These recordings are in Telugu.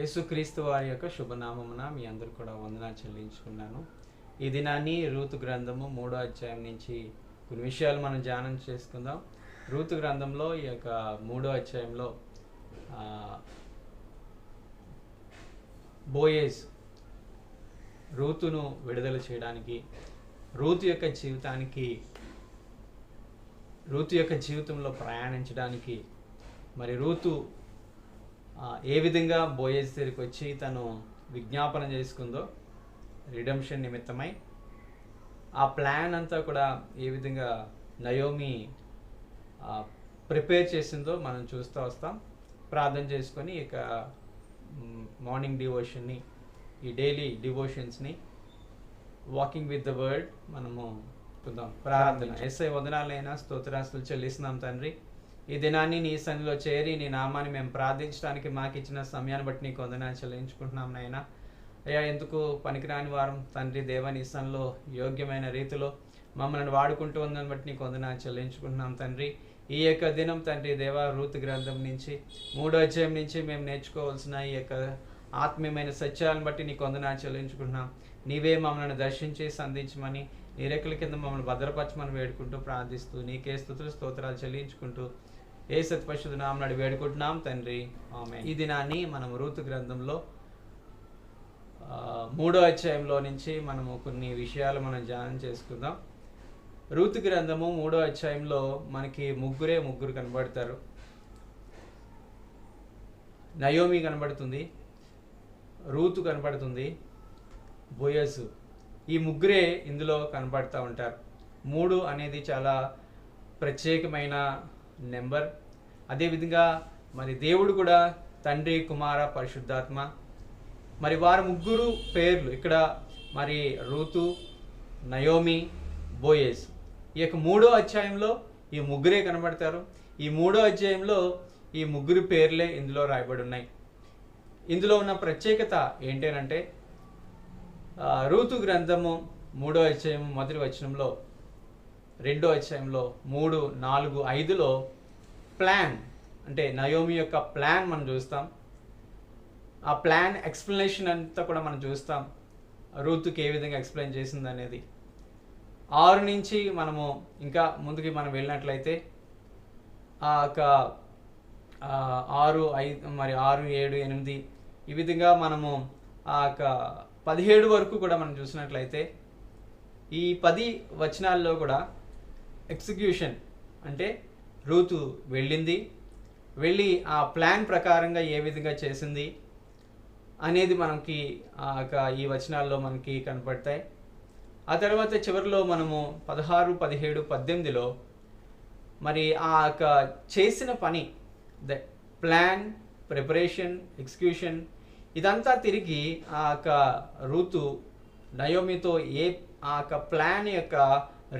యేసుక్రీస్తు వారి యొక్క శుభనామమున మీ అందరూ కూడా వందనాలు చెల్లించుకున్నాను. ఈ దినాన్ని రూతు గ్రంథము 3వ అధ్యాయం నుంచి కొన్ని విషయాలు మనం ధ్యానం చేసుకుందాం. రూతు గ్రంథంలో ఈ యొక్క 3వ అధ్యాయంలో బోయేజ్ రూతును విడుదల చేయడానికి, రూతు యొక్క జీవితంలో ప్రయాణించడానికి, మరి రూతు ఏ విధంగా బోయేజ్ దగ్గరికి వచ్చి తను విజ్ఞాపన చేసుకుందో రిడెంప్షన్ నిమిత్తమై, ఆ ప్లాన్ అంతా కూడా ఏ విధంగా నయోమి ప్రిపేర్ చేసిందో మనం చూస్తూ వస్తాం. ప్రార్థన చేసుకొని ఇక మార్నింగ్ డివోషన్ని, ఈ డైలీ డివోషన్స్ని వాకింగ్ విత్ ద వర్డ్ మనము చూద్దాం. ప్రార్థన. యేసయ్య వందనాలైనా స్తోత్రాస్తులు చెల్లిస్తున్నాం తండ్రి. ఈ దినాన్ని నీ సన్నిధిలో చేరి నీ నామాన్ని మేము ప్రార్థించడానికి మాకు ఇచ్చిన సమయాన్ని బట్టి నీకు వందనాలు చెల్లించుకుంటున్నాం నాయన. అయ్యా, ఎందుకు పనికిరాని వారం తండ్రి దేవ, నీ సన్నిధిలో యోగ్యమైన రీతిలో మమ్మల్ని వాడుకుంటూ ఉందని బట్టి నీకు వందనాలు చెల్లించుకుంటున్నాం తండ్రి. ఈ యొక్క దినం తండ్రి దేవ, రూతు గ్రంథం నుంచి 3వ అధ్యాయం నుంచి మేము నేర్చుకోవాల్సిన ఈ యొక్క ఆత్మీయమైన సత్యాలను బట్టి నీకు వందనాలు చెల్లించుకుంటున్నాం. నీవే మమ్మల్ని దర్శించి సంధించమని, నీ రెక్కల కింద మమ్మల్ని భద్రపరచమని వేడుకుంటూ ప్రార్థిస్తూ నీకే స్తుతులు స్తోత్రాలు చెల్లించుకుంటూ ఏ సత్పరిశుద్ధ నామమున వేడుకుంటున్నాం తండ్రి, ఆమేన్. ఈ దినాన్ని మనం రూతు గ్రంథంలో 3వ అధ్యాయంలో నుంచి మనము కొన్ని విషయాలు మనం ధ్యానం చేసుకుందాం. రూతు గ్రంథము 3వ అధ్యాయంలో మనకి ముగ్గురు కనబడతారు. నయోమి కనబడుతుంది, రూతు కనబడుతుంది, బోయజు. ఈ ముగ్గురే ఇందులో కనబడుతూ ఉంటారు. 3 అనేది చాలా ప్రత్యేకమైన నెంబర్. అదేవిధంగా మరి దేవుడు కూడా తండ్రి, కుమార, పరిశుద్ధాత్మ, మరి వారి ముగ్గురు పేర్లు ఇక్కడ మరి రూతు, నయోమి, బోయేజ్. ఈ యొక్క 3వ అధ్యాయంలో ఈ ముగ్గురే కనబడతారు. ఈ 3వ అధ్యాయంలో ఈ ముగ్గురు పేర్లే ఇందులో రాయబడి ఉన్నాయి. ఇందులో ఉన్న ప్రత్యేకత ఏంటంటే, రూతు గ్రంథము 3వ అధ్యాయం 1వ వచనంలో, 2వ అధ్యాయంలో 3, 4, 5లో ప్లాన్, అంటే నయోమి యొక్క ప్లాన్ మనం చూస్తాం. ఆ ప్లాన్ ఎక్స్ప్లెనేషన్ అంతా కూడా మనం చూస్తాం, రూతుకి ఏ విధంగా ఎక్స్ప్లెయిన్ చేసింది అనేది. 6 నుంచి మనము ఇంకా ముందుకి మనం వెళ్ళినట్లయితే ఆ యొక్క 6, 5 మరి 6, 7, 8 ఈ విధంగా మనము ఆ యొక్క 17 వరకు కూడా మనం చూసినట్లయితే ఈ 10 వచనాల్లో కూడా ఎగ్జిక్యూషన్, అంటే రూతు వెళ్ళి ఆ ప్లాన్ ప్రకారంగా ఏ విధంగా చేసింది అనేది మనకి ఈ వచనాల్లో మనకి కనపడతాయి. ఆ తర్వాత చివరిలో మనము 16, 17, 18లో మరి ఆ యొక్క చేసిన పని, ద ప్లాన్, ప్రిపరేషన్, ఎగ్జిక్యూషన్, ఇదంతా తిరిగి ఆ యొక్క రూతు నయోమితో ఆ యొక్క ప్లాన్ యొక్క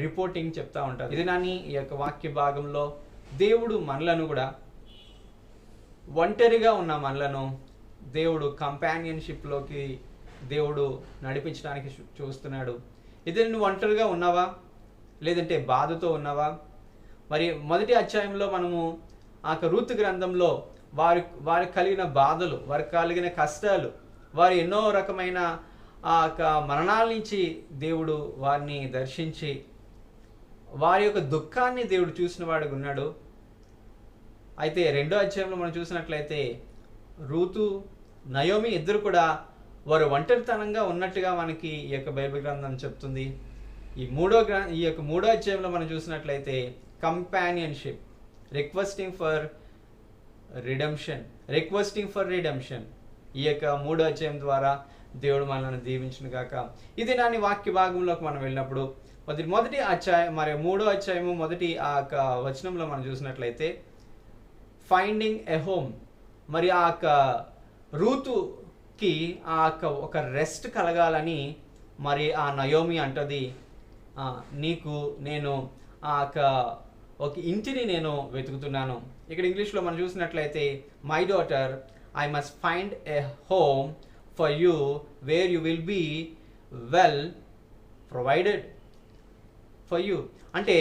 రిపోర్టింగ్ చెప్తా ఉంటారు. ఇది నాని ఈ యొక్క వాక్య భాగంలో దేవుడు మనలను కూడా, ఒంటరిగా ఉన్న మనలను దేవుడు కంపానియన్షిప్లోకి దేవుడు నడిపించడానికి చూస్తున్నాడు. ఇది నువ్వు ఒంటరిగా ఉన్నావా, లేదంటే బాధతో ఉన్నావా? మరి మొదటి అధ్యాయంలో మనము ఆ రూతు గ్రంథంలో వారికి కలిగిన బాధలు, వారికి కలిగిన కష్టాలు, వారు ఎన్నో రకమైన ఆ మరణాల నుంచి దేవుడు వారిని దర్శించి వారి యొక్క దుఃఖాన్ని దేవుడు చూసిన వాడిగా ఉన్నాడు. అయితే 2వ అధ్యాయంలో మనం చూసినట్లయితే రూతు, నయోమి ఇద్దరు కూడా వారు ఒంటరితనంగా ఉన్నట్టుగా మనకి ఈ యొక్క బైబిల్ గ్రంథం చెప్తుంది. ఈ యొక్క 3వ అధ్యాయంలో మనం చూసినట్లయితే కంపానియన్షిప్, రిక్వెస్టింగ్ ఫర్ రిడెంప్షన్, ఈ యొక్క 3వ అధ్యాయం ద్వారా దేవుడు మనల్ని దీవించును గాక. ఇది నాని వాక్య భాగంలోకి మనం వెళ్ళినప్పుడు మొదటి అధ్యాయం మరి 3వ అధ్యాయము మొదటి ఆ యొక్క వచనంలో మనం చూసినట్లయితే ఫైండింగ్ ఎ హోమ్, మరి ఆ యొక్క రూతుకి ఆ యొక్క ఒక రెస్ట్ కలగాలని మరి ఆ నయోమి అంటది, నేను ఆ యొక్క ఒక ఇంటిని నేను వెతుకుతున్నాను. ఇక్కడ ఇంగ్లీష్లో మనం చూసినట్లయితే my daughter, I must find a home for you where you will be well provided for you. అంటే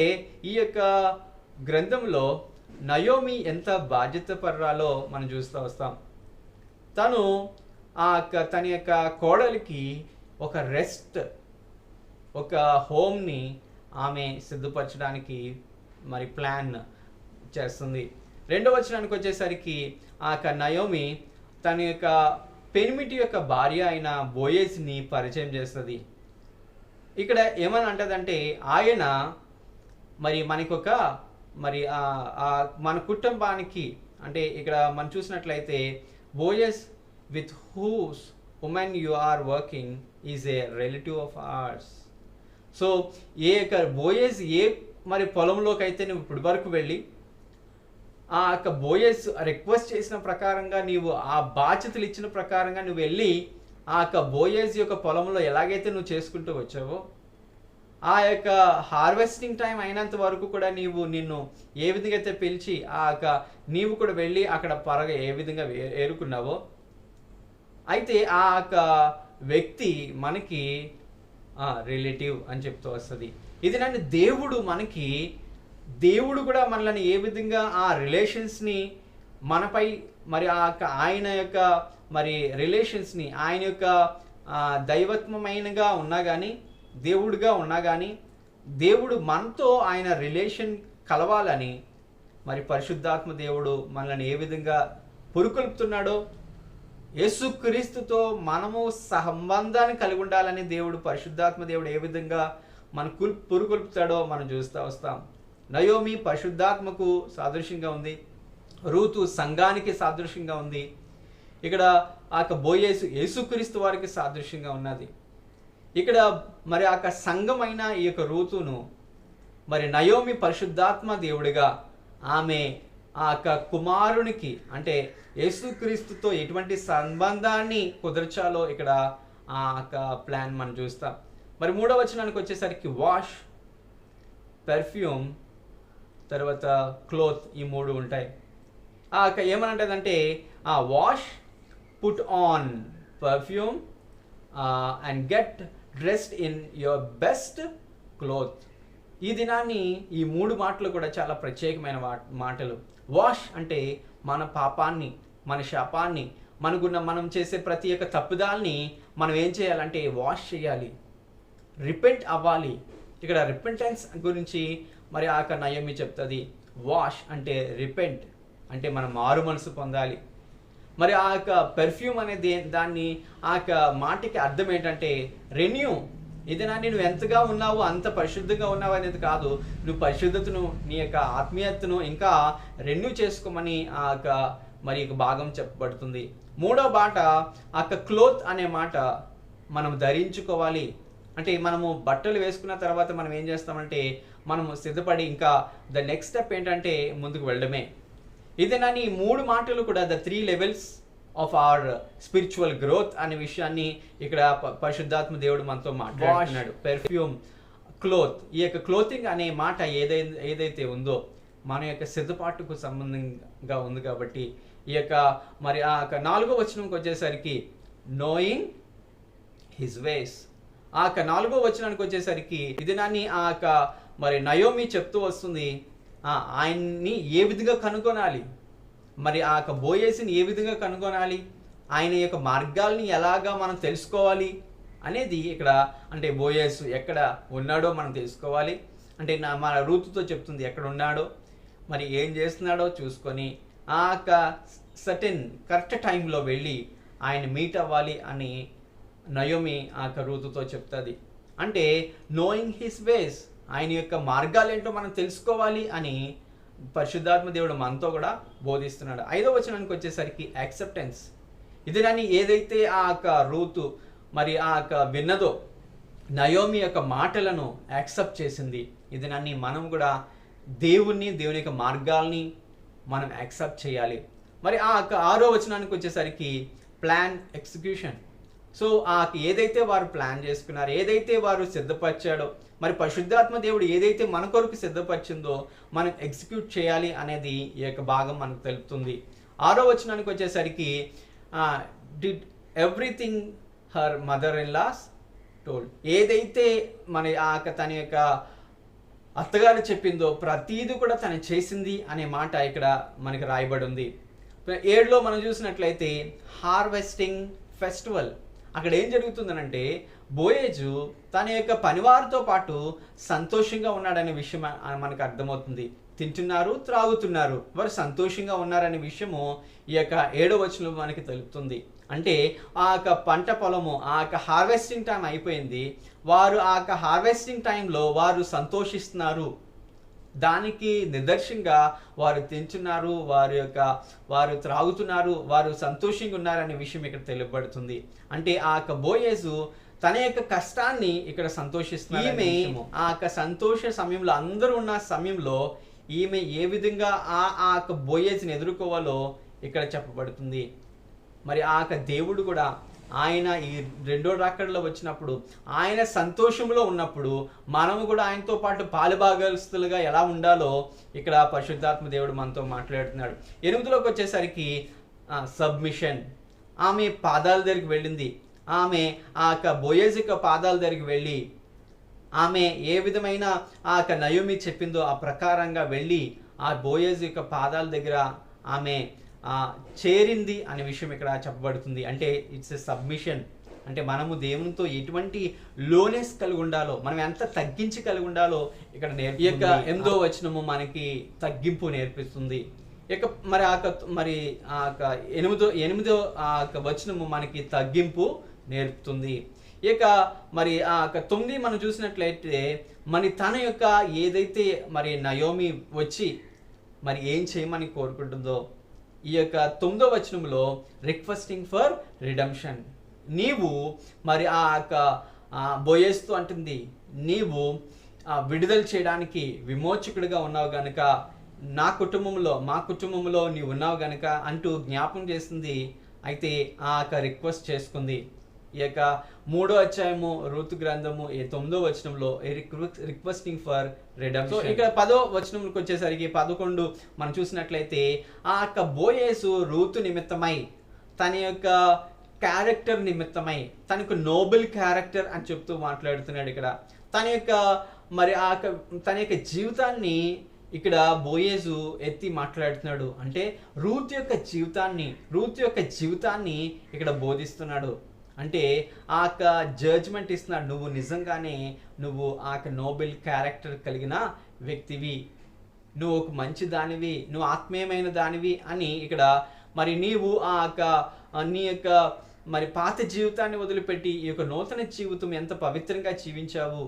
ఈ యొక్క గ్రంథంలో నయోమి ఎంత బాధ్యత పర్రాలో మనం చూస్తూ వస్తాం. తను తన యొక్క కోడలికి ఒక రెస్ట్, ఒక హోమ్ని ఆమె సిద్ధపరచడానికి మరి ప్లాన్ చేస్తుంది. రెండవ వచనానికి వచ్చేసరికి నయోమి తన యొక్క పెనిమిటి యొక్క భార్య అయిన బోయేజ్ని పరిచయం చేస్తుంది. ఇక్కడ ఏమని అంటదంటే, ఆయన మరి మనకొక మరి మన కుటుంబానికి, అంటే ఇక్కడ మనం చూసినట్లయితే Boaz with whose women you are working is a relative of ours. సో బోయస్ ఏ మరి పొలంలోకి అయితే నువ్వు ఇప్పటి వరకు వెళ్ళి బోయస్ రిక్వెస్ట్ చేసిన ప్రకారంగా నీవు ఆ బాధ్యతలు ఇచ్చిన ప్రకారంగా నువ్వు వెళ్ళి బోయస్ యొక్క పొలంలో ఎలాగైతే నువ్వు చేసుకుంటూ వచ్చావో, ఆ యొక్క హార్వెస్టింగ్ టైం అయినంత వరకు కూడా నిన్ను ఏ విధంగా అయితే పిలిచి నీవు కూడా వెళ్ళి అక్కడ పరగ ఏ విధంగా ఏరుకున్నావో, అయితే వ్యక్తి మనకి రిలేటివ్ అని చెప్తూ వస్తుంది. ఇది నన్ను దేవుడు కూడా మనల్ని ఏ విధంగా ఆ రిలేషన్స్ని మనపై మరి ఆయన యొక్క మరి రిలేషన్స్ని, ఆయన యొక్క దైవత్వమైనగా ఉన్నా కానీ, దేవుడుగా ఉన్నా కానీ, దేవుడు మనతో ఆయన రిలేషన్ కలవాలని మరి పరిశుద్ధాత్మ దేవుడు మనల్ని ఏ విధంగా పురుకొల్పుతున్నాడో, యేసుక్రీస్తుతో మనము సంబంధాన్ని కలిగి ఉండాలని పరిశుద్ధాత్మ దేవుడు ఏ విధంగా పురుకొల్పుతాడో మనం చూస్తూ వస్తాం. నయోమి పరిశుద్ధాత్మకు సాదృశ్యంగా ఉంది, రూతు సంఘానికి సాదృశ్యంగా ఉంది, ఇక్కడ బోయేసు యేసుక్రీస్తు వారికి సాదృశ్యంగా ఉన్నది. ఇక్కడ మరి సంఘమైన ఈ యొక్క రూతును మరి నయోమి పరిశుద్ధాత్మ దేవుడిగా ఆమె కుమారునికి, అంటే యేసుక్రీస్తుతో ఎటువంటి సంబంధాన్ని కుదర్చాలో ఇక్కడ ప్లాన్ మనం చూస్తాం. మరి మూడవ వచనానికి వచ్చేసరికి వాష్, పెర్ఫ్యూమ్, తర్వాత క్లోత్, ఈ మూడు ఉంటాయి. ఏమనంటదంటే wash, put on perfume and get dressed in your best cloth. ఈ దినాన్ని ఈ మూడు మాటలు కూడా చాలా ప్రత్యేకమైన మాటలు. వాష్ అంటే మన పాపాన్ని, మన శాపాన్ని, మనం చేసే ప్రతి ఒక్క తప్పుదాల్ని మనం ఏం చేయాలంటే వాష్ చేయాలి, రిపెంట్ అవ్వాలి. ఇక్కడ రిపెంటెన్స్ గురించి మరి నయోమి చెప్తుంది. వాష్ అంటే రిపెంట్, అంటే మనం మారు మనసు పొందాలి. మరి పెర్ఫ్యూమ్ అనే దాన్ని మాటకి అర్థం ఏంటంటే రెన్యూ. ఇది నువ్వు ఎంతగా ఉన్నావు అంత పరిశుద్ధంగా ఉన్నావు అనేది కాదు, నువ్వు పరిశుద్ధతను, నీ యొక్క ఆత్మీయతను ఇంకా రెన్యూ చేసుకోమని మరి భాగం చెప్పబడుతుంది. మూడో మాట క్లోత్ అనే మాట మనం ధరించుకోవాలి. అంటే మనము బట్టలు వేసుకున్న తర్వాత మనం ఏం చేస్తామంటే మనము సిద్ధపడి ఇంకా ద నెక్స్ట్ స్టెప్ ఏంటంటే ముందుకు వెళ్ళడమే. ఈ మూడు మాటలు కూడా the 3 levels of our spiritual growth అనే విషయాన్ని ఇక్కడ పరిశుద్ధాత్మ దేవుడు మనతో మాట్లాడుతున్నాడు. Perfume, cloth. ఈ యొక్క క్లోతింగ్ అనే మాట ఏదైతే ఉందో మన యొక్క సిద్ధపాటుకు సంబంధంగా ఉంది. కాబట్టి ఈ యొక్క మరి 4వ వచనంకి వచ్చేసరికి నోయింగ్ హిజ్ వేస్. 4వ వచనానికి వచ్చేసరికి ఇది మరి నయోమి చెప్తూ వస్తుంది, ఆయన్ని ఏ విధంగా కనుగొనాలి, మరి బోయేసుని ఏ విధంగా కనుగొనాలి, ఆయన యొక్క మార్గాల్ని ఎలాగా మనం తెలుసుకోవాలి అనేది ఇక్కడ, అంటే బోయేసు ఎక్కడ ఉన్నాడో మనం తెలుసుకోవాలి. అంటే మన రూతుతో చెప్తుంది ఎక్కడ ఉన్నాడో, మరి ఏం చేస్తున్నాడో చూసుకొని సర్టెన్ కరెక్ట్ టైంలో వెళ్ళి ఆయన మీట్ అవ్వాలి అని నయోమి రూతుతో చెప్తుంది. అంటే నోయింగ్ హిస్ వేస్, ఆయన యొక్క మార్గాలు ఏంటో మనం తెలుసుకోవాలి అని పరిశుద్ధాత్మ దేవుడు మనతో కూడా బోధిస్తున్నాడు. 5వ వచనానికి వచ్చేసరికి యాక్సెప్టెన్స్. ఇది ఏదైతే రూతు మరి విన్నదో, నయోమి యొక్క మాటలను యాక్సెప్ట్ చేసింది. ఇది మనం కూడా దేవుని యొక్క మార్గాల్ని మనం యాక్సెప్ట్ చేయాలి. మరి 6వ వచనానికి వచ్చేసరికి ప్లాన్, ఎగ్జిక్యూషన్. సో ఏదైతే వారు ప్లాన్ చేసుకున్నారో, ఏదైతే వారు సిద్ధపరిచాడో, మరి పరిశుద్ధాత్మ దేవుడు ఏదైతే మన కొరకు సిద్ధపరిచిందో మనం ఎగ్జిక్యూట్ చేయాలి అనేది ఈ యొక్క భాగం మనకు తెలుపుతుంది. 6వ వచనానికి వచ్చేసరికి did everything her mother in law told. ఏదైతే మన తన యొక్క అత్తగారు చెప్పిందో ప్రతీది కూడా తను చేసింది అనే మాట ఇక్కడ మనకి రాయబడి ఉంది. 7లో మనం చూసినట్లయితే హార్వెస్టింగ్ ఫెస్టివల్. అక్కడ ఏం జరుగుతుందనంటే బోయేజు తన యొక్క పనివారితో పాటు సంతోషంగా ఉన్నాడనే విషయం మనకు అర్థమవుతుంది. తింటున్నారు, త్రాగుతున్నారు, వారు సంతోషంగా ఉన్నారనే విషయము ఈ యొక్క 7వ వచనంలో మనకి తెలుపుతుంది. అంటే ఆ యొక్క పంట పొలము, ఆ యొక్క హార్వెస్టింగ్ టైం అయిపోయింది. వారు ఆ యొక్క హార్వెస్టింగ్ టైంలో వారు సంతోషిస్తున్నారు. దానికి నిదర్శనంగా వారు తింటున్నారు, వారు త్రాగుతున్నారు, వారు సంతోషంగా ఉన్నారనే విషయం ఇక్కడ తెలియబడుతుంది. అంటే ఆ యొక్క బోయేజు తన యొక్క కష్టాన్ని ఇక్కడ సంతోషిస్తున్నారు. ఈమె ఆ యొక్క సంతోష సమయంలో, అందరూ ఉన్న సమయంలో ఈమె ఏ విధంగా ఆ యొక్క బోయేజుని ఎదుర్కోవాలో ఇక్కడ చెప్పబడుతుంది. మరి ఆ యొక్క దేవుడు కూడా ఆయన ఈ 2వ రాకడలో వచ్చినప్పుడు, ఆయన సంతోషంలో ఉన్నప్పుడు మనము కూడా ఆయనతో పాటు పాలుభాగస్తులుగా ఎలా ఉండాలో ఇక్కడ పరిశుద్ధాత్మ దేవుడు మనతో మాట్లాడుతున్నాడు. 8లోకి వచ్చేసరికి సబ్మిషన్. ఆమె పాదాల దగ్గరికి వెళ్ళింది. ఆమె ఆ యొక్క బోయేజు యొక్క పాదాల దగ్గరికి వెళ్ళి, ఆమె ఏ విధమైన ఆ యొక్క నయోమి చెప్పిందో ఆ ప్రకారంగా వెళ్ళి ఆ బోయేజు యొక్క పాదాల దగ్గర ఆమె చేరింది అనే విషయం ఇక్కడ చెప్పబడుతుంది. అంటే ఇట్స్ ఎ సబ్మిషన్. అంటే మనము దేవునితో ఎటువంటి లోనెస్ కలిగి ఉండాలో, మనం ఎంత తగ్గించి కలిగి ఉండాలో ఇక్కడ ఈ యొక్క 8వ వచనము మనకి తగ్గింపు నేర్పిస్తుంది. ఇక మరి ఆ యొక్క 8వ వచనము మనకి తగ్గింపు నేర్పుతుంది. ఇక మరి ఆ యొక్క 9 మనం చూసినట్లయితే మరి తన యొక్క ఏదైతే మరి నయోమి వచ్చి మరి ఏం చేయమని కోరుకుంటుందో, ఈ యొక్క 9వ వచనంలో రిక్వెస్టింగ్ ఫర్ రిడెంప్షన్. నీవు మరి ఆ యొక్క బోయేజుతో అంటుంది, నీవు విడుదల చేయడానికి విమోచకుడిగా ఉన్నావు గనుక, మా కుటుంబంలో నీవు ఉన్నావు గనుక అంటూ జ్ఞాపకం చేస్తుంది. అయితే ఆ యొక్క రిక్వెస్ట్ చేసుకుంది. ఈ యొక్క 3వ అధ్యాయము రూతు గ్రంథము 9వ వచనంలో రిక్వెస్టింగ్ ఫర్ రిడెంప్షన్. సో ఇక్కడ 10వ వచనంకి వచ్చేసరికి 11 మనం చూసినట్లయితే ఆ యొక్క బోయేజు రూతు నిమిత్తమై, తన యొక్క క్యారెక్టర్ నిమిత్తమై, తనకు నోబెల్ క్యారెక్టర్ అని చెప్తూ మాట్లాడుతున్నాడు. ఇక్కడ తన యొక్క జీవితాన్ని ఇక్కడ బోయేజు ఎత్తి మాట్లాడుతున్నాడు. అంటే రూతు యొక్క జీవితాన్ని ఇక్కడ బోధిస్తున్నాడు. అంటే ఆ యొక్క జడ్జ్మెంట్ ఇస్తున్నాడు. నువ్వు నిజంగానే ఆ యొక్క నోబెల్ క్యారెక్టర్ కలిగిన వ్యక్తివి, నువ్వు ఒక మంచి దానివి, నువ్వు ఆత్మీయమైన దానివి అని ఇక్కడ మరి నీవు నీ యొక్క మరి పాత జీవితాన్ని వదిలిపెట్టి ఈ యొక్క నూతన జీవితం ఎంత పవిత్రంగా జీవించావు,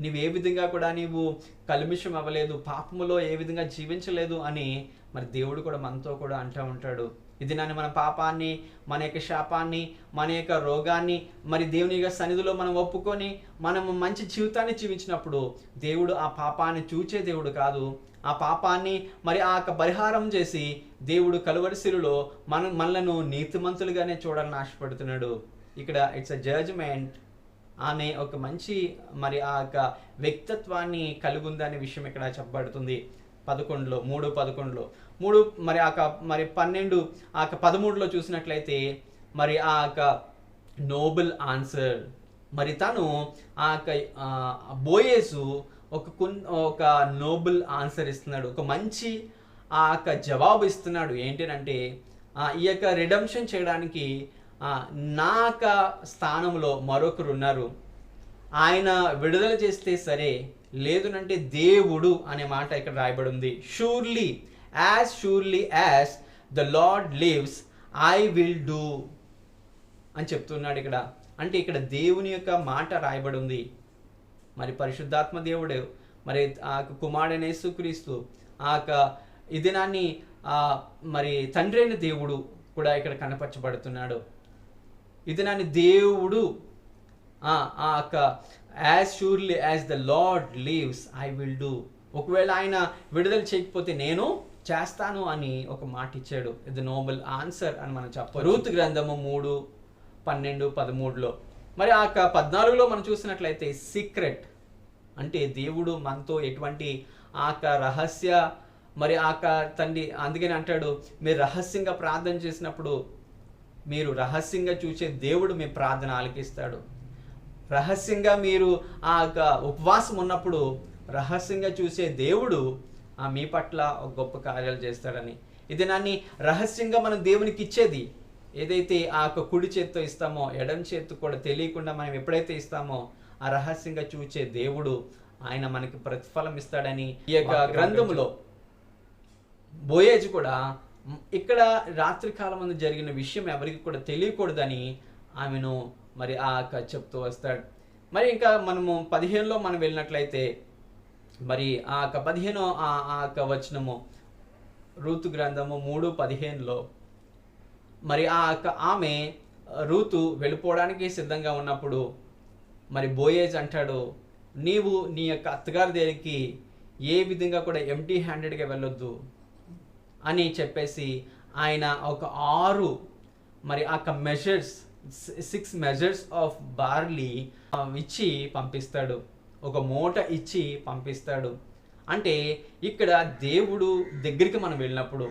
నీవు ఏ విధంగా కూడా నీవు కల్మిషం అవ్వలేదు, పాపములో ఏ విధంగా జీవించలేదు అని మరి దేవుడు కూడా మనతో కూడా అంటూ ఉంటాడు. ఇది మన పాపాన్ని, మన యొక్క శాపాన్ని, మన యొక్క రోగాన్ని మరి దేవుని యొక్క సన్నిధిలో మనం ఒప్పుకొని మనము మంచి జీవితాన్ని జీవించినప్పుడు దేవుడు ఆ పాపాన్ని చూచే దేవుడు కాదు. ఆ పాపాన్ని మరి ఆ యొక్క పరిహారం చేసి దేవుడు కలువరి శిలువలో మనలను నీతిమంతులుగానే చూడాలని ఆశపడుతున్నాడు. ఇక్కడ ఇట్స్ అ జడ్జ్మెంట్. ఆమె ఒక మంచి మరి ఆ యొక్క వ్యక్తిత్వాన్ని కలిగి ఉందనే విషయం ఇక్కడ చెప్పబడుతుంది. 11లో 3 మరి మరి 12 13లో చూసినట్లయితే మరి ఆ యొక్క నోబెల్ ఆన్సర్. మరి తను ఆ యొక్క బోయేజు ఒక నోబెల్ ఆన్సర్ ఇస్తున్నాడు, ఒక మంచి ఆ యొక్క జవాబు ఇస్తున్నాడు. ఏంటంటే ఈ యొక్క రిడెంప్షన్ చేయడానికి నా యొక్క స్థానంలో మరొకరు ఉన్నారు, ఆయన విడుదల చేస్తే సరే, లేదునంటే దేవుడు అనే మాట ఇక్కడ రాయబడి ఉంది. Surely as the lord lives I will do అని చెప్తున్నాడు ఇక్కడ. అంటే ఇక్కడ దేవుని యొక్క మాట రాయబడి ఉంది. మరి పరిశుద్ధాత్మ దేవుడు, మరి ఆ కుమారుడైన యేసుక్రీస్తు, ఆ ఈ దినాన్ని మరి తండ్రి అయిన దేవుడు కూడా ఇక్కడ కనపరచబడుతున్నాడు. ఈ దినాన్ని దేవుడు as surely as the lord leaves I will do, ఒకవేళ ఆయన విడుదల చేయకపోతే నేను చేస్తాను అని ఒక మాట ఇచ్చాడు. ఇది నోబెల్ ఆన్సర్ అని మనం చెప్పాలి. రూతు గ్రంథము 3:12-13లో మరి 14లో మనం చూసినట్లయితే సీక్రెట్. అంటే దేవుడు మనతో ఎటువంటి రహస్య మరి తండ్రి, అందుకని అంటాడు, మీరు రహస్యంగా ప్రార్థన చేసినప్పుడు, మీరు రహస్యంగా చూసే దేవుడు మీ ప్రార్థన ఆలకిస్తాడు. రహస్యంగా మీరు ఉపవాసం ఉన్నప్పుడు రహస్యంగా చూసే దేవుడు మీ పట్ల ఒక గొప్ప కార్యాలు చేస్తాడని. ఇది రహస్యంగా మనం దేవునికి ఇచ్చేది ఏదైతే ఆ యొక్క కుడి చేత్తో ఇస్తామో ఎడమ చేత్తో కూడా తెలియకుండా మనం ఎప్పుడైతే ఇస్తామో ఆ రహస్యంగా చూచే దేవుడు ఆయన మనకి ప్రతిఫలం ఇస్తాడని ఈ యొక్క గ్రంథంలో బోయేజు కూడా ఇక్కడ రాత్రి కాలం ముందు జరిగిన విషయం ఎవరికి కూడా తెలియకూడదని ఆమెను మరి ఆ యొక్క చెప్తూ వస్తాడు. మరి ఇంకా మనము 15లో మనం వెళ్ళినట్లయితే మరి ఆ యొక్క 15 ఆ యొక్క వచనము రూతు గ్రంథము 3:15లో మరి ఆ యొక్క ఆమె రూతు వెళ్ళిపోవడానికి సిద్ధంగా ఉన్నప్పుడు మరి బోయేజ్ అంటాడు, నీవు నీ యొక్క అత్తగారి దగ్గరికి ఏ విధంగా కూడా ఎంటీ హ్యాండెడ్గా వెళ్ళొద్దు అని చెప్పేసి ఆయన ఒక 6 మరి ఆ యొక్క మెజర్స్ 6 మెజర్స్ ఆఫ్ బార్లీ ఇచ్చి పంపిస్తాడు, ఒక మూట ఇచ్చి పంపిస్తాడు. అంటే ఇక్కడ దేవుడు దగ్గరికి మనం వెళ్ళినప్పుడు,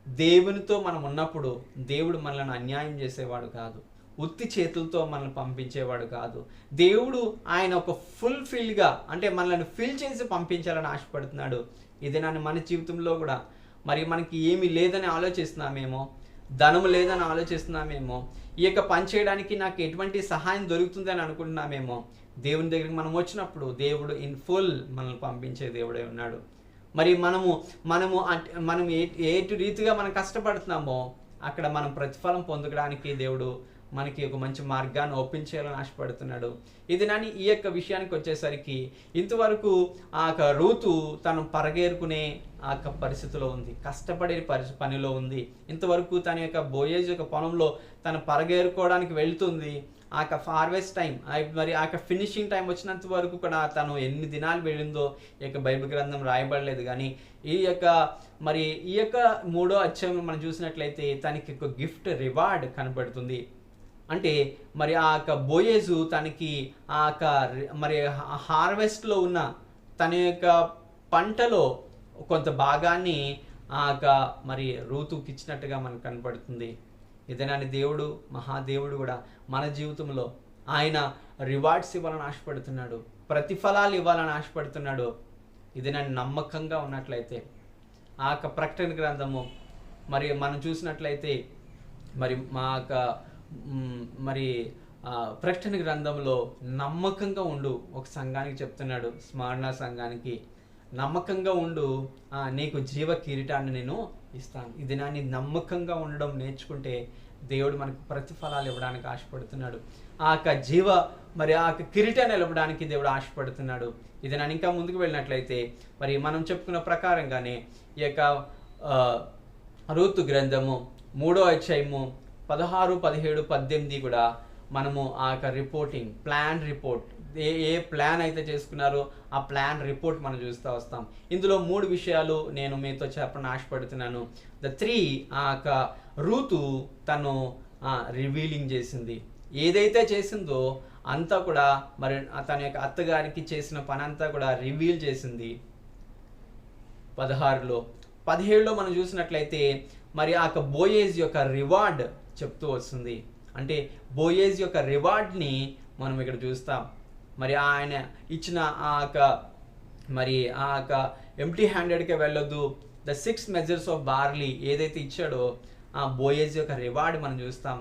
దేవునితో మనం ఉన్నప్పుడు దేవుడు మనల్ని అన్యాయం చేసేవాడు కాదు, ఉత్తి చేతులతో మనల్ని పంపించేవాడు కాదు. దేవుడు ఆయన ఒక ఫుల్ఫిల్గా అంటే మనల్ని ఫిల్ చేసి పంపించాలని ఆశపడుతున్నాడు. ఇది నన్ను మన జీవితంలో కూడా మరి మనకి ఏమీ లేదని ఆలోచిస్తున్నామేమో, ధనము లేదని ఆలోచిస్తున్నామేమో, ఈ యొక్క పని చేయడానికి నాకు ఎటువంటి సహాయం దొరుకుతుందని అనుకుంటున్నామేమో, దేవుని దగ్గరికి మనం వచ్చినప్పుడు దేవుడు ఇన్ ఫుల్ మనల్ని పంపించే దేవుడే ఉన్నాడు. మరి మనం ఏ రీతిగా మనం కష్టపడుతున్నామో అక్కడ మనం ప్రతిఫలం పొందడానికి దేవుడు మనకి ఒక మంచి మార్గాన్ని ఓపెన్ చేయాలని ఆశపడుతున్నాడు. ఇది నాని ఈ యొక్క విషయానికి వచ్చేసరికి ఇంతవరకు ఆ యొక్క రూతు తను పరగేరుకునే ఆ యొక్క పరిస్థితిలో ఉంది, కష్టపడే పనిలో ఉంది. ఇంతవరకు తన యొక్క బోయేజ్ యొక్క పొలంలో తను పరగేరుకోవడానికి వెళ్తుంది. ఆ యొక్క హార్వెస్ట్ టైం మరి ఆ యొక్క ఫినిషింగ్ టైం వచ్చినంత వరకు కూడా తను ఎన్ని దినాలు వెళ్ళిందో ఈ యొక్క బైబిల్ గ్రంథం రాయబడలేదు. కానీ ఈ యొక్క 3వ అధ్యాయం మనం చూసినట్లయితే తనకి ఒక గిఫ్ట్ రివార్డ్ కనబడుతుంది. అంటే మరి ఆ యొక్క బోయేజు తనకి ఆ యొక్క మరి హార్వెస్ట్లో ఉన్న తన యొక్క పంటలో కొంత భాగాన్ని ఆ యొక్క మరి రూతుకి ఇచ్చినట్టుగా మనకు కనపడుతుంది. ఇదేనాని దేవుడు మహాదేవుడు కూడా మన జీవితంలో ఆయన రివార్డ్స్ ఇవ్వాలని ఆశపడుతున్నాడు, ప్రతిఫలాలు ఇవ్వాలని ఆశపడుతున్నాడు. ఇదేనాని నమ్మకంగా ఉన్నట్లయితే ఆ యొక్క ప్రకటన గ్రంథము మరి మనం చూసినట్లయితే మరి మా యొక్క మరి ప్రకటన గ్రంథంలో నమ్మకంగా ఉండు ఒక సంఘానికి చెప్తున్నాడు, స్మరణ సంఘానికి నమ్మకంగా ఉండు, నీకు జీవ కిరీటాన్ని నేను ఇస్తాను. ఇది నాని నమ్మకంగా ఉండడం నేర్చుకుంటే దేవుడు మనకు ప్రతిఫలాలు ఇవ్వడానికి ఆశపడుతున్నాడు. ఆ యొక్క మరి ఆ యొక్క కిరీటాన్ని ఇవ్వడానికి దేవుడు ఆశపడుతున్నాడు. ఇది నేను ఇంకా ముందుకు వెళ్ళినట్లయితే మరి మనం చెప్పుకున్న ప్రకారంగానే ఈ యొక్క రూతు గ్రంథము 3వ అధ్యాయము 16, 17, 18 కూడా మనము ఆ యొక్క ప్లాన్ రిపోర్ట్ ఏ ప్లాన్ అయితే చేసుకున్నారో ఆ ప్లాన్ రిపోర్ట్ మనం చూస్తూ వస్తాం. ఇందులో 3 విషయాలు నేను మీతో చెప్పని ఆశపడుతున్నాను. ఆ యొక్క రూతు తను రివీలింగ్ చేసింది, ఏదైతే చేసిందో అంతా కూడా మరి తన యొక్క అత్తగారికి చేసిన పని అంతా కూడా రివీల్ చేసింది 16లో. 17లో మనం చూసినట్లయితే మరి ఆ యొక్క బోయేజ్ యొక్క రివార్డ్ చెప్తూ వస్తుంది. అంటే బోయేజ్ యొక్క రివార్డ్ని మనం ఇక్కడ చూస్తాం. మరి ఆయన ఇచ్చిన ఆ యొక్క ఎంప్టీ హ్యాండెడ్గా వెళ్ళొద్దు, ద 6 మెజర్స్ ఆఫ్ బార్లీ ఏదైతే ఇచ్చాడో ఆ బోయేజ్ యొక్క రివార్డ్ మనం చూస్తాం.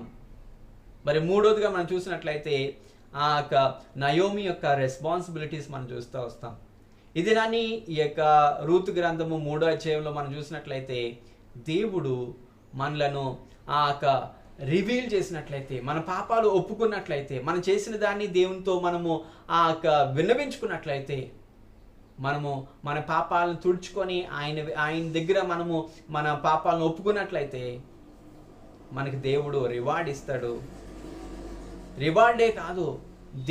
మరి 3వదిగా మనం చూసినట్లయితే ఆ యొక్క నయోమి యొక్క రెస్పాన్సిబిలిటీస్ మనం చూస్తూ వస్తాం. ఇది నాని ఈ యొక్క రూతు గ్రంథము 3వ అధ్యాయంలో మనం చూసినట్లయితే దేవుడు మనలను ఆ యొక్క రివీల్ చేసినట్లయితే, మన పాపాలు ఒప్పుకున్నట్లయితే, మనం చేసిన దాన్ని దేవునితో మనము ఆ యొక్క విన్నవించుకున్నట్లయితే, మనము మన పాపాలను తుడుచుకొని ఆయన దగ్గర మనము మన పాపాలను ఒప్పుకున్నట్లయితే మనకి దేవుడు రివార్డ్ ఇస్తాడు. రివార్డే కాదు,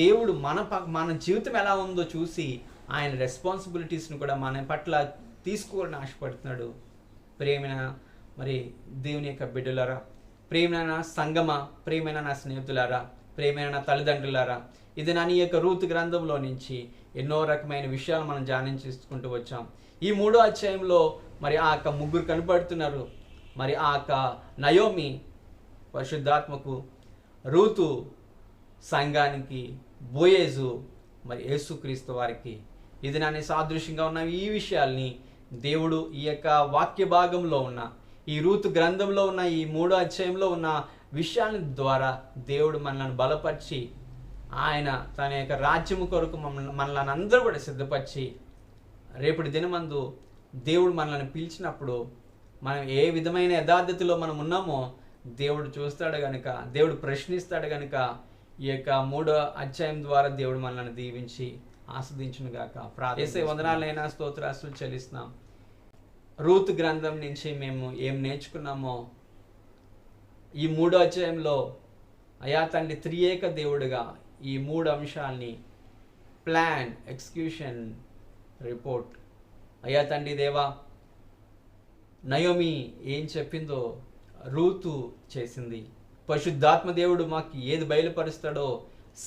దేవుడు మన జీవితం ఎలా ఉందో చూసి ఆయన రెస్పాన్సిబిలిటీస్ని కూడా మన పట్ల తీసుకోవాలని ఆశపడుతున్నాడు. ప్రేమైన మరి దేవుని యొక్క బిడ్డలారా, ప్రేమైన నా సంగమా, ప్రేమైన నా స్నేహితులారా, ప్రేమైన నా తల్లిదండ్రులారా, ఇది నా యొక్క రూతు గ్రంథంలో నుంచి ఎన్నో రకమైన విషయాలు మనం ధ్యానించుకుంటూ వచ్చాం. ఈ 3వ అధ్యాయంలో మరి ఆ యొక్క 3 కనపడుతున్నారు. మరి ఆ యొక్క నయోమి పరిశుద్ధాత్మకు, రూతు సంఘానికి, బోయేజు మరి యేసుక్రీస్తు వారికి ఇది నాని సాదృశ్యంగా ఉన్న ఈ విషయాల్ని దేవుడు ఈ యొక్క వాక్య భాగంలో ఉన్న ఈ రూతు గ్రంథంలో ఉన్న ఈ 3వ అధ్యాయంలో ఉన్న విషయాల ద్వారా దేవుడు మనల్ని బలపరిచి ఆయన తన యొక్క రాజ్యము కొరకు మనల్ని అందరూ కూడా సిద్ధపరిచి రేపటి దినమందు దేవుడు మనల్ని పిలిచినప్పుడు మనం ఏ విధమైన యథార్థతలో మనం ఉన్నామో దేవుడు చూస్తాడు గనుక, దేవుడు ప్రశ్నిస్తాడు గనుక ఈ యొక్క 3వ అధ్యాయం ద్వారా దేవుడు మనల్ని దీవించి ఆస్వాదించును గాక. యేసయ్య వందనాలైనా స్తోత్రాస్తులు చెల్లిస్తున్నాం. రూతు గ్రంథం నుంచి మేము ఏం నేర్చుకున్నామో ఈ 3వ అధ్యాయంలో అయా తండ్రి త్రియేక దేవుడుగా ఈ 3 అంశాలని ప్లాన్, ఎగ్జిక్యూషన్, రిపోర్ట్. అయ్యా తండ్రి దేవా, నయోమి ఏం చెప్పిందో రూతు చేసింది. పరిశుద్ధాత్మ దేవుడు మాకు ఏది బయలుపరుస్తాడో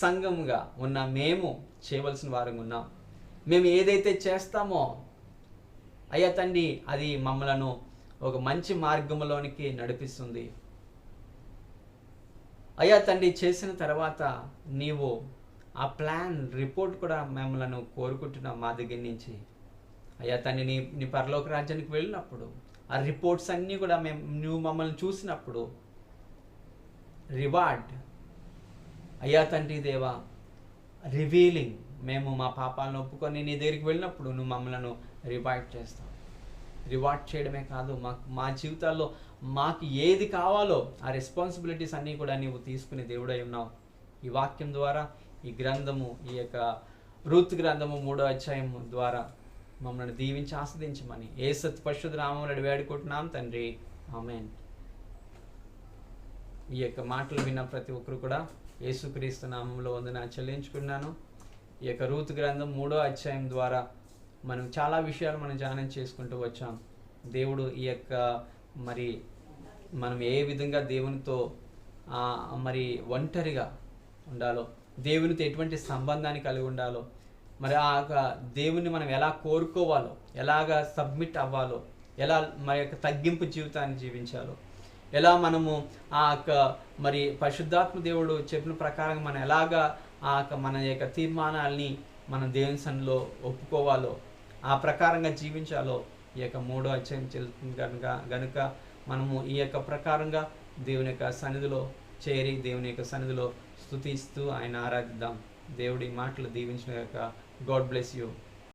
సంఘముగా ఉన్న మేము చేయవలసిన వారంగా ఉన్నాం. మేము ఏదైతే చేస్తామో అయ్యా తండ్రి అది మమ్మలను ఒక మంచి మార్గంలోనికి నడిపిస్తుంది. అయ్యా తండ్రి చేసిన తర్వాత నీవు ఆ ప్లాన్, రిపోర్ట్ కూడా మమ్మలను కోరుకుంటున్నావు మా దగ్గర నుంచి. అయ్యా తండ్రి నీ పరలోక రాజ్యానికి వెళ్ళినప్పుడు ఆ రిపోర్ట్స్ అన్నీ కూడా నువ్వు మమ్మల్ని చూసినప్పుడు రివార్డ్ అయ్యా తండ్రి దేవా, రివీలింగ్, మేము మా పాపాలను ఒప్పుకొని నీ దగ్గరికి వెళ్ళినప్పుడు నువ్వు మమ్మల్ని రివార్డ్ చేస్తావు. రివార్డ్ చేయడమే కాదు, మా జీవితాల్లో మాకు ఏది కావాలో ఆ రెస్పాన్సిబిలిటీస్ అన్నీ కూడా నీవు తీసుకునే దేవుడై ఉన్నావు. ఈ వాక్యం ద్వారా, ఈ గ్రంథము, ఈ యొక్క రూతు గ్రంథము 3వ అధ్యాయం ద్వారా మమ్మల్ని దీవించి ఆస్వాదించమని యేసు పరిశుద్ధ నామములో వేడుకుంటున్నాం తండ్రి, ఆమేన్. ఈ యొక్క మాటలు విన్న ప్రతి ఒక్కరు కూడా యేసుక్రీస్తు నామంలో వందనాలు చెల్లించుకున్నాను. ఈ యొక్క రూతు గ్రంథం 3వ అధ్యాయం ద్వారా మనం చాలా విషయాలు మనం ధ్యానం చేసుకుంటూ వచ్చాం. దేవుడు ఈ యొక్క మరి మనం ఏ విధంగా దేవునితో మరి ఒంటరిగా ఉండాలో, దేవునితో ఎటువంటి సంబంధాన్ని కలిగి ఉండాలో, మరి ఆ దేవుని మనం ఎలా కోరుకోవాలో, ఎలాగా సబ్మిట్ అవ్వాలో, ఎలా మరి యొక్క తగ్గింపు జీవితాన్ని జీవించాలో, ఎలా మనము ఆ యొక్క మరి పరిశుద్ధాత్మ దేవుడు చెప్పిన ప్రకారం మనం ఎలాగా ఆ మన యొక్క తీర్మానాల్ని మనం దేవుని సన్నిధిలో ఒప్పుకోవాలో, ఆ ప్రకారంగా జీవించాలో ఈ యొక్క 3వ అధ్యాయం చెల్లుతుంది గనుక మనము ఈ యొక్క ప్రకారంగా దేవుని యొక్క సన్నిధిలో చేరి దేవుని యొక్క సన్నిధిలో స్తుతిస్తూ ఆయన ఆరాధిద్దాం. దేవుడి మాటలు దీవించిన యొక్క గాడ్ బ్లెస్ యూ.